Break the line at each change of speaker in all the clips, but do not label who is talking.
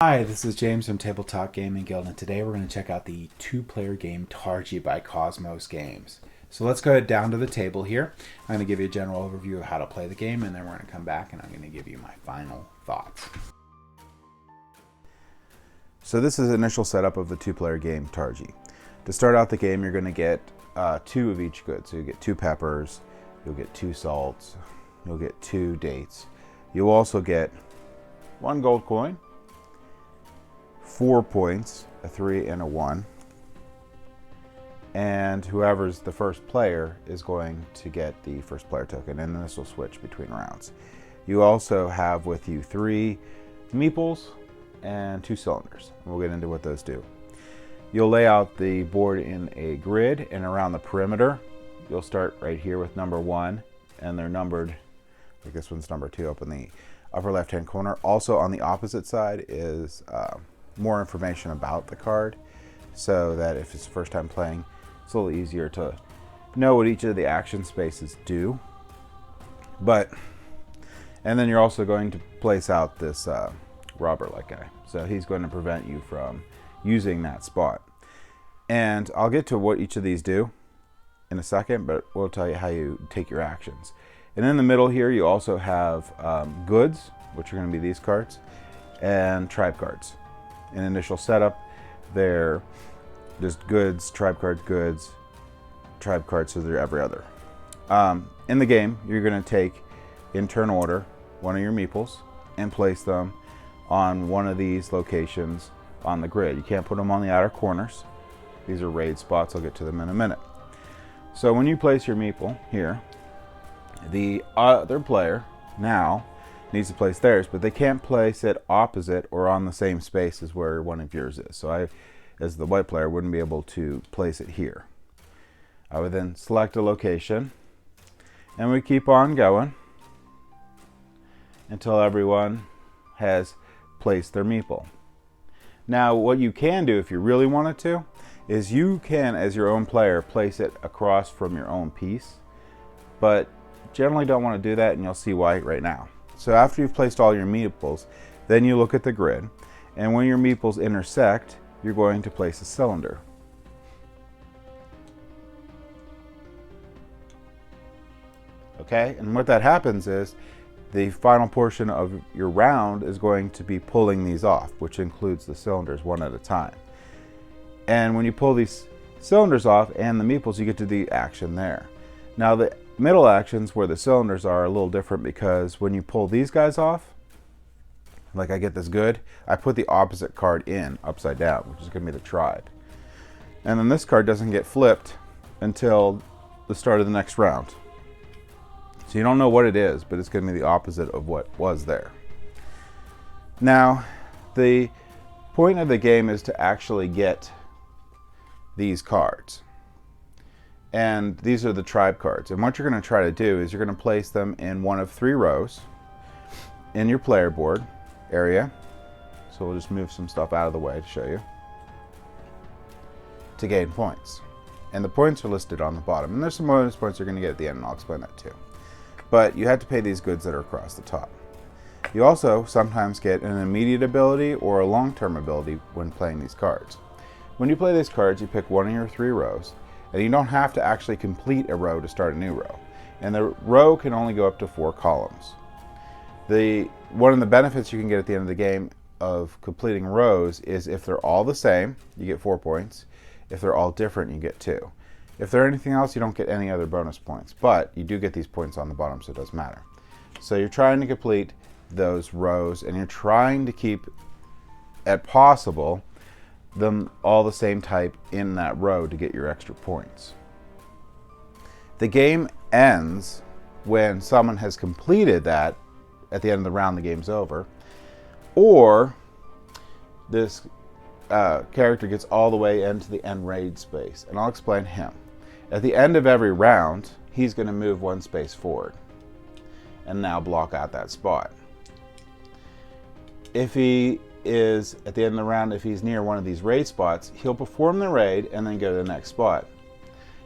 Hi, this is James from Tabletop Gaming Guild, and today we're going to check out the two-player game Targi by Cosmos Games. So let's go down to the table here. I'm going to give you a general overview of how to play the game, and then we're going to come back and I'm going to give you my final thoughts.
So this is the initial setup of the two-player game Targi. To start out the game, you're going to get two of each good. So you get 2 peppers, you'll get 2 salts, you'll get 2 dates. You'll also get 1 gold coin, 4 points, a 3 and a 1. And whoever's the first player is going to get the first player token, and then this will switch between rounds. You also have with you 3 meeples and 2 cylinders. We'll get into what those do. You'll lay out the board in a grid, and around the perimeter, you'll start right here with number 1, and they're numbered, like this one's number 2 up in the upper left-hand corner. Also on the opposite side is more information about the card, so that if it's the first time playing, it's a little easier to know what each of the action spaces do. And then you're also going to place out this robber-like guy. So he's going to prevent you from using that spot. And I'll get to what each of these do in a second, but we'll tell you how you take your actions. And in the middle here, you also have goods, which are going to be these cards, and tribe cards. In initial setup, they're just goods, tribe cards, goods, tribe cards, so they're every other. In the game, you're going to take, in turn order, one of your meeples and place them on one of these locations on the grid. You can't put them on the outer corners. These are raid spots. I'll get to them in a minute. So when you place your meeple here, the other player now needs to place theirs, but they can't place it opposite or on the same space as where one of yours is. So I, as the white player, wouldn't be able to place it here. I would then select a location, and we keep on going until everyone has placed their meeple. Now, what you can do if you really wanted to is you can, as your own player, place it across from your own piece, but generally don't want to do that, and you'll see why right now. So after you've placed all your meeples, then you look at the grid, and when your meeples intersect, you're going to place a cylinder. Okay, and what that happens is the final portion of your round is going to be pulling these off, which includes the cylinders one at a time. And when you pull these cylinders off and the meeples, you get to the action there. Now the middle actions where the cylinders are a little different, because when you pull these guys off, like I get this good, I put the opposite card in upside down, which is going to be the tribe. And then this card doesn't get flipped until the start of the next round. So you don't know what it is, but it's going to be the opposite of what was there. Now, the point of the game is to actually get these cards. And these are the tribe cards. And what you're going to try to do is you're going to place them in one of 3 rows in your player board area. So we'll just move some stuff out of the way to show you, to gain points. And the points are listed on the bottom. And there's some bonus points you're going to get at the end, and I'll explain that too. But you have to pay these goods that are across the top. You also sometimes get an immediate ability or a long-term ability when playing these cards. When you play these cards, you pick one of your 3 rows, and you don't have to actually complete a row to start a new row. And the row can only go up to 4 columns. One of the benefits you can get at the end of the game of completing rows is if they're all the same, you get 4 points. If they're all different, you get 2. If they're anything else, you don't get any other bonus points, but you do get these points on the bottom, so it doesn't matter. So you're trying to complete those rows, and you're trying to keep, at possible, them all the same type in that row to get your extra points. The game ends when someone has completed that. At the end of the round, the game's over. Or this character gets all the way into the end raid space, and I'll explain him. At the end of every round, he's going to move 1 space forward and now block out that spot. If he is at the end of the round, if he's near one of these raid spots, he'll perform the raid and then go to the next spot.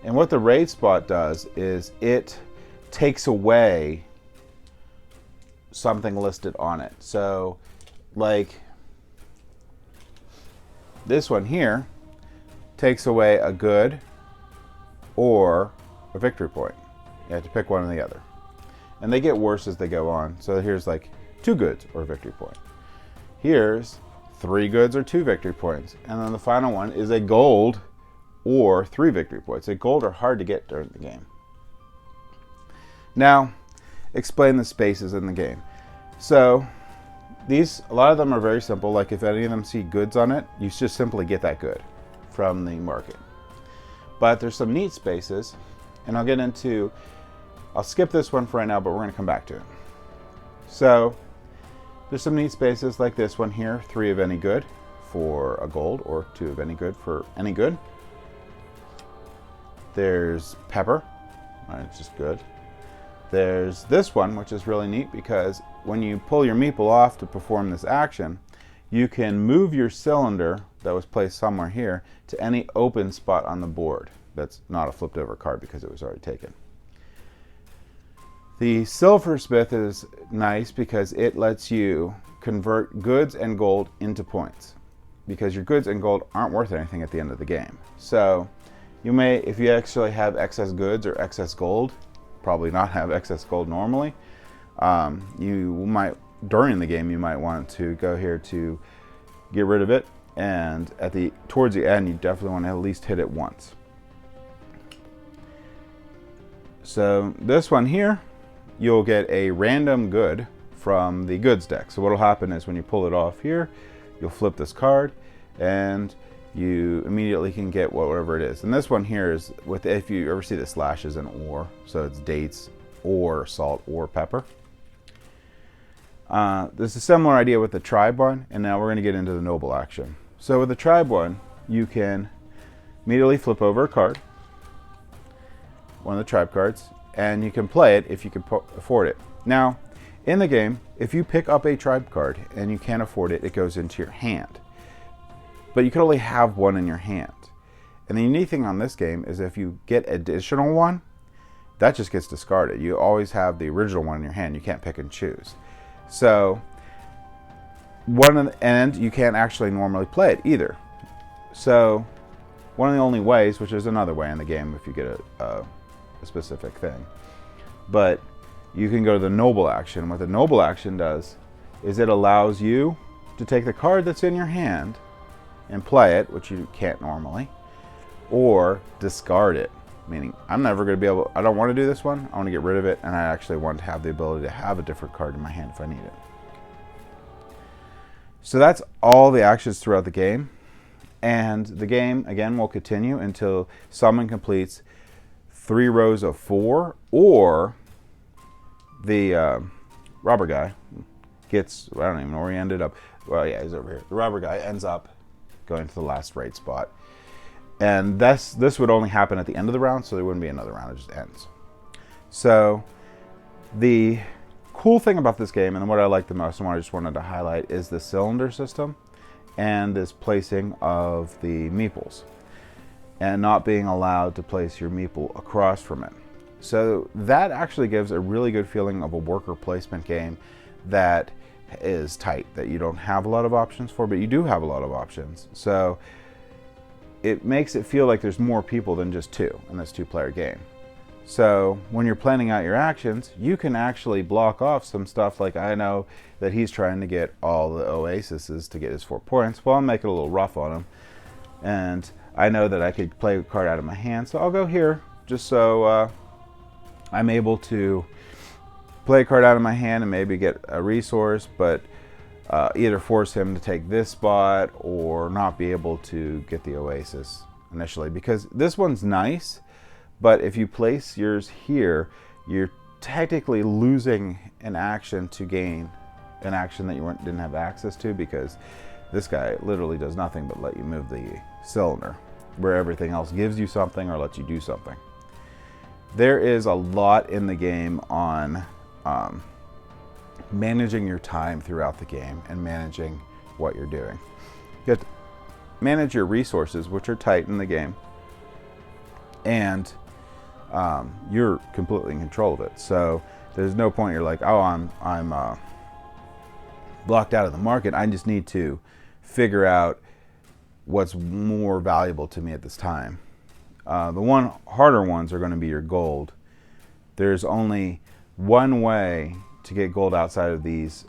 And what the raid spot does is it takes away something listed on it. So, like, This one here takes away a good or a victory point. You have to pick one or the other. And they get worse as they go on. So here's like 2 goods or a victory point. Here's 3 goods or 2 victory points. And then the final one is a gold or 3 victory points. A gold are hard to get during the game. Now, explain the spaces in the game. So a lot of them are very simple. Like if any of them see goods on it, you just simply get that good from the market. But there's some neat spaces, and I'll skip this one for right now, but we're going to come back to it. So there's some neat spaces like this one here, 3 of any good for a gold, or 2 of any good for any good. There's pepper, it's just good. There's this one, which is really neat because when you pull your meeple off to perform this action, you can move your cylinder that was placed somewhere here to any open spot on the board that's not a flipped over card because it was already taken. The Silversmith is nice because it lets you convert goods and gold into points, because your goods and gold aren't worth anything at the end of the game. So you may, if you actually have excess goods or excess gold, probably not have excess gold normally, you might, during the game, you might want to go here to get rid of it, and towards the end you definitely want to at least hit it once. So this one here, you'll get a random good from the goods deck. So what'll happen is when you pull it off here, you'll flip this card and you immediately can get whatever it is. And this one here is if you ever see the slashes in or, so it's dates or salt or pepper. There's a similar idea with the tribe one, and now we're going to get into the noble action. So with the tribe one, you can immediately flip over a card, one of the tribe cards, and you can play it if you can afford it. Now, in the game, if you pick up a tribe card and you can't afford it, it goes into your hand. But you can only have one in your hand. And the unique thing on this game is if you get additional one, that just gets discarded. You always have the original one in your hand. You can't pick and choose. So, and you can't actually normally play it either. So, one of the only ways, which is another way in the game if you get a specific thing, but you can go to the noble action. What the noble action does is it allows you to take the card that's in your hand and play it, which you can't normally, or discard it, meaning I'm never going to be able, I don't want to do this one, I want to get rid of it, and I actually want to have the ability to have a different card in my hand if I need it. So that's all the actions throughout the game, and the game again will continue until someone completes 3 rows of 4, or the robber guy gets, I don't even know where he ended up, well yeah, he's over here, the robber guy ends up going to the last right spot. And this would only happen at the end of the round, so there wouldn't be another round, it just ends. So the cool thing about this game, and what I like the most and what I just wanted to highlight, is the cylinder system and this placing of the meeples and not being allowed to place your meeple across from it. So that actually gives a really good feeling of a worker placement game that is tight, that you don't have a lot of options for, but you do have a lot of options. So it makes it feel like there's more people than just 2 in this 2-player game. So when you're planning out your actions, you can actually block off some stuff, like I know that he's trying to get all the oases to get his 4 points. Well, I'll make it a little rough on him. And I know that I could play a card out of my hand, so I'll go here just so I'm able to play a card out of my hand and maybe get a resource, but either force him to take this spot or not be able to get the oasis initially. Because this one's nice, but if you place yours here, you're technically losing an action to gain an action that you didn't have access to, because this guy literally does nothing but let you move the cylinder, where everything else gives you something or lets you do something. There is a lot in the game on managing your time throughout the game and managing what you're doing. You have to manage your resources, which are tight in the game, and you're completely in control of it. So there's no point you're like, oh, I'm blocked out of the market. I just need to figure out what's more valuable to me at this time. The harder ones are going to be your gold. There's only one way to get gold outside of these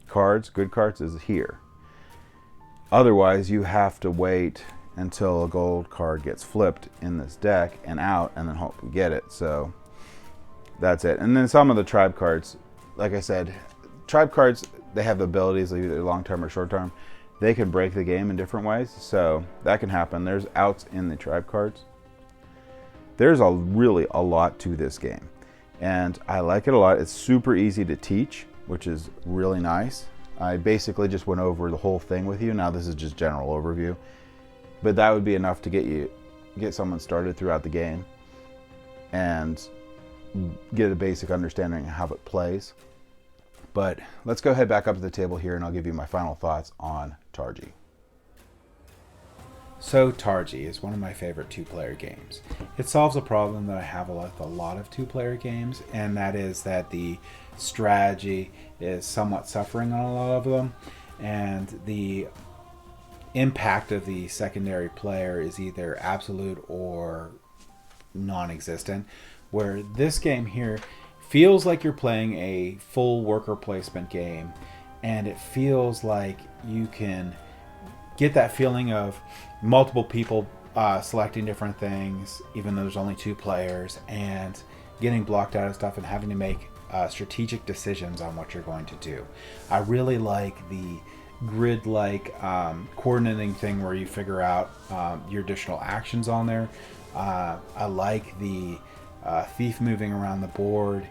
cards, good cards, is here. Otherwise, you have to wait until a gold card gets flipped in this deck and out, and then hope you get it. So that's it. And then some of the tribe cards, like I said, tribe cards, they have the abilities, either long-term or short-term. They can break the game in different ways, so that can happen. There's outs in the tribe cards. There's really a lot to this game, and I like it a lot. It's super easy to teach, which is really nice. I basically just went over the whole thing with you. Now this is just general overview, but that would be enough to get someone started throughout the game and get a basic understanding of how it plays. But let's go head back up to the table here, and I'll give you my final thoughts on Targi.
So Targi is one of my favorite two-player games. It solves a problem that I have with a lot of two-player games, and that is that the strategy is somewhat suffering on a lot of them, and the impact of the secondary player is either absolute or non-existent, where this game here feels like you're playing a full worker placement game, and it feels like you can get that feeling of multiple people selecting different things, even though there's only two players, and getting blocked out of stuff and having to make strategic decisions on what you're going to do. I really like the grid-like coordinating thing where you figure out your additional actions on there. I like the thief moving around the board,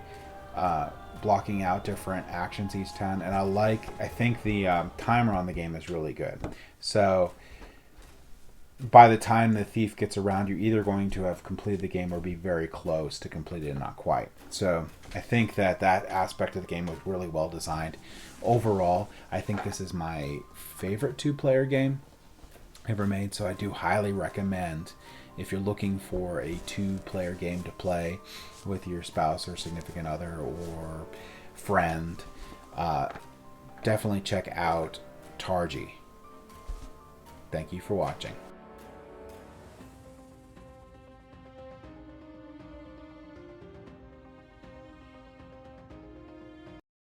blocking out different actions each time, and I think the timer on the game is really good. So by the time the thief gets around, you're either going to have completed the game or be very close to completed and not quite. So I think that aspect of the game was really well designed. Overall, I think this is my favorite two-player game ever made, so I do highly recommend, if you're looking for a two-player game to play with your spouse or significant other or friend, definitely check out Targi. Thank you for watching.